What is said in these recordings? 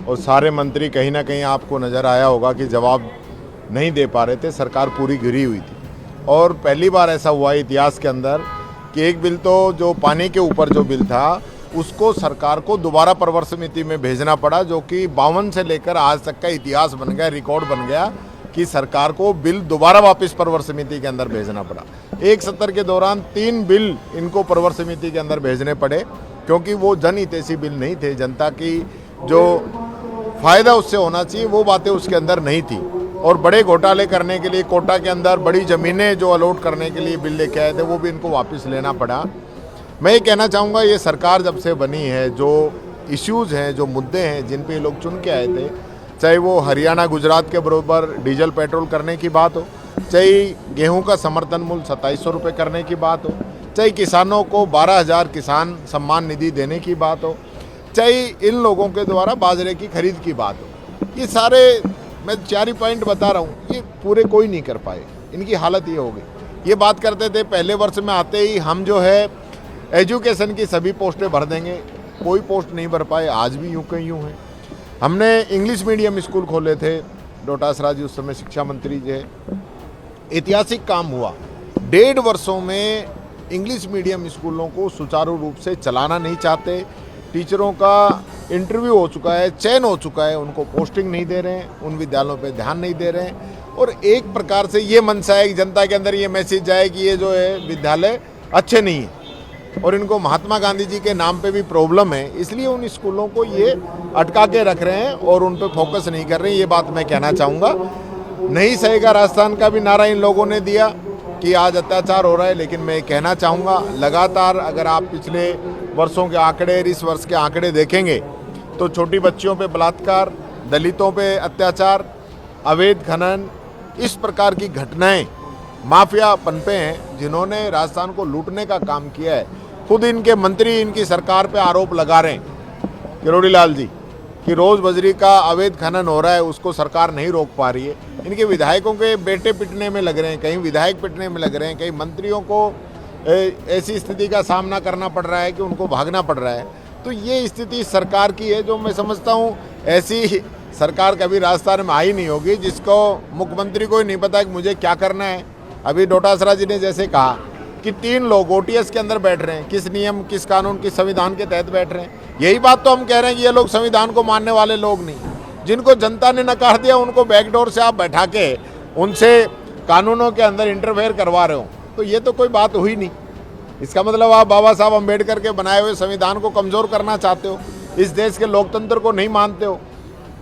और सारे मंत्री कहीं ना कहीं आपको नज़र आया होगा कि जवाब नहीं दे पा रहे थे, सरकार पूरी घिरी हुई थी। और पहली बार ऐसा हुआ इतिहास के अंदर कि एक बिल तो जो पानी के ऊपर जो बिल था उसको सरकार को दोबारा प्रवर समिति में भेजना पड़ा, जो कि 52 से लेकर आज तक का इतिहास बन गया, रिकॉर्ड बन गया कि सरकार को बिल दोबारा वापस प्रवर समिति के अंदर भेजना पड़ा। एक सत्र के दौरान 3 बिल इनको प्रवर समिति के अंदर भेजने पड़े, क्योंकि वो जनहितैषी बिल नहीं थे। जनता की जो फ़ायदा उससे होना चाहिए वो बातें उसके अंदर नहीं थी। और बड़े घोटाले करने के लिए कोटा के अंदर बड़ी ज़मीनें जो अलॉट करने के लिए बिल लेके आए थे वो भी इनको वापस लेना पड़ा। मैं ये कहना चाहूँगा, ये सरकार जब से बनी है, जो इश्यूज़ हैं, जो मुद्दे हैं जिन पे लोग चुन के आए थे, चाहे वो हरियाणा गुजरात के बराबर डीजल पेट्रोल करने की बात हो, चाहे गेहूं का समर्थन मूल्य 2700 रुपये करने की बात हो, चाहे किसानों को 12,000 किसान सम्मान निधि देने की बात हो, चाहे इन लोगों के द्वारा बाजरे की खरीद की बात हो, ये सारे मैं 4 ही पॉइंट बता रहा हूँ, ये पूरे कोई नहीं कर पाए। इनकी हालत ये हो गई। ये बात करते थे पहले वर्ष में आते ही हम जो है एजुकेशन की सभी पोस्टें भर देंगे, कोई पोस्ट नहीं भर पाए, आज भी यूँ कहीं यूँ हैं। हमने इंग्लिश मीडियम स्कूल खोले थे, डोटासरा जी उस समय शिक्षा मंत्री जी, ऐतिहासिक काम हुआ। 1.5 वर्षों में इंग्लिश मीडियम स्कूलों को सुचारू रूप से चलाना नहीं चाहते। टीचरों का इंटरव्यू हो चुका है, चयन हो चुका है, उनको पोस्टिंग नहीं दे रहे हैं, उन विद्यालयों पे ध्यान नहीं दे रहे हैं। और एक प्रकार से ये मनसा है कि जनता के अंदर ये मैसेज जाए कि ये जो है विद्यालय अच्छे नहीं है और इनको महात्मा गांधी जी के नाम पे भी प्रॉब्लम है, इसलिए उन स्कूलों को ये अटका के रख रहे हैं और उन पे फोकस नहीं कर रहे हैं। ये बात मैं कहना चाहूँगा। नहीं सहेगा राजस्थान का भी नारा इन लोगों ने दिया कि आज अत्याचार हो रहा है, लेकिन मैं कहना चाहूँगा लगातार अगर आप पिछले वर्षों के आंकड़े, इस वर्ष के आंकड़े देखेंगे तो छोटी बच्चियों पे बलात्कार, दलितों पे अत्याचार, अवैध खनन, इस प्रकार की घटनाएं माफिया पनपे हैं जिन्होंने राजस्थान को लूटने का काम किया है। खुद इनके मंत्री इनकी सरकार पे आरोप लगा रहे हैं किरोड़ी लाल जी कि रोज बजरी का अवैध खनन हो रहा है, उसको सरकार नहीं रोक पा रही है। इनके विधायकों के बेटे पिटने में लग रहे हैं, कहीं विधायक पिटने में लग रहे हैं, कहीं मंत्रियों को ऐसी स्थिति का सामना करना पड़ रहा है कि उनको भागना पड़ रहा है। तो ये स्थिति सरकार की है, जो मैं समझता हूँ ऐसी सरकार कभी राजस्थान में आई नहीं होगी जिसको मुख्यमंत्री को ही नहीं पता कि मुझे क्या करना है। अभी डोटासरा जी ने जैसे कहा कि 3 लोग ओटीएस के अंदर बैठ रहे हैं, किस नियम, किस कानून, किस संविधान के तहत बैठ रहे हैं। यही बात तो हम कह रहे हैं कि ये लोग संविधान को मानने वाले लोग नहीं, जिनको जनता ने नकार दिया उनको बैकडोर से आप बैठा के उनसे कानूनों के अंदर इंटरफेयर करवा रहे हो, तो ये तो कोई बात हुई नहीं। इसका मतलब आप बाबा साहब अम्बेडकर के बनाए हुए संविधान को कमज़ोर करना चाहते हो, इस देश के लोकतंत्र को नहीं मानते हो।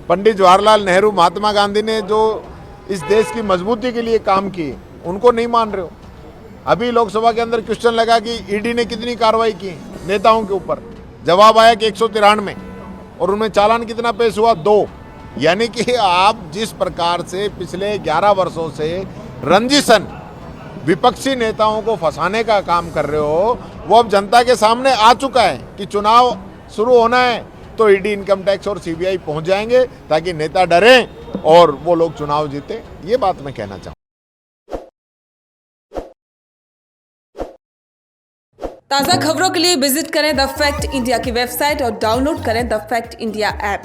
पंडित जवाहरलाल नेहरू, महात्मा गांधी ने जो इस देश की मजबूती के लिए काम किए उनको नहीं मान रहे हो। अभी लोकसभा के अंदर क्वेश्चन लगा कि ईडी ने कितनी कार्रवाई की नेताओं के ऊपर, जवाब आया कि 193 और उनमें चालान कितना पेश हुआ, 2। यानी कि आप जिस प्रकार से पिछले 11 वर्षों से रंजिशन विपक्षी नेताओं को फंसाने का काम कर रहे हो, वो अब जनता के सामने आ चुका है कि चुनाव शुरू होना है तो ईडी, इनकम टैक्स और सीबीआई पहुंच जाएंगे ताकि नेता डरें और वो लोग चुनाव जीते। ये बात मैं कहना चाहूँ। ताज़ा खबरों के लिए विजिट करें द फैक्ट इंडिया की वेबसाइट और डाउनलोड करें द फैक्ट इंडिया ऐप।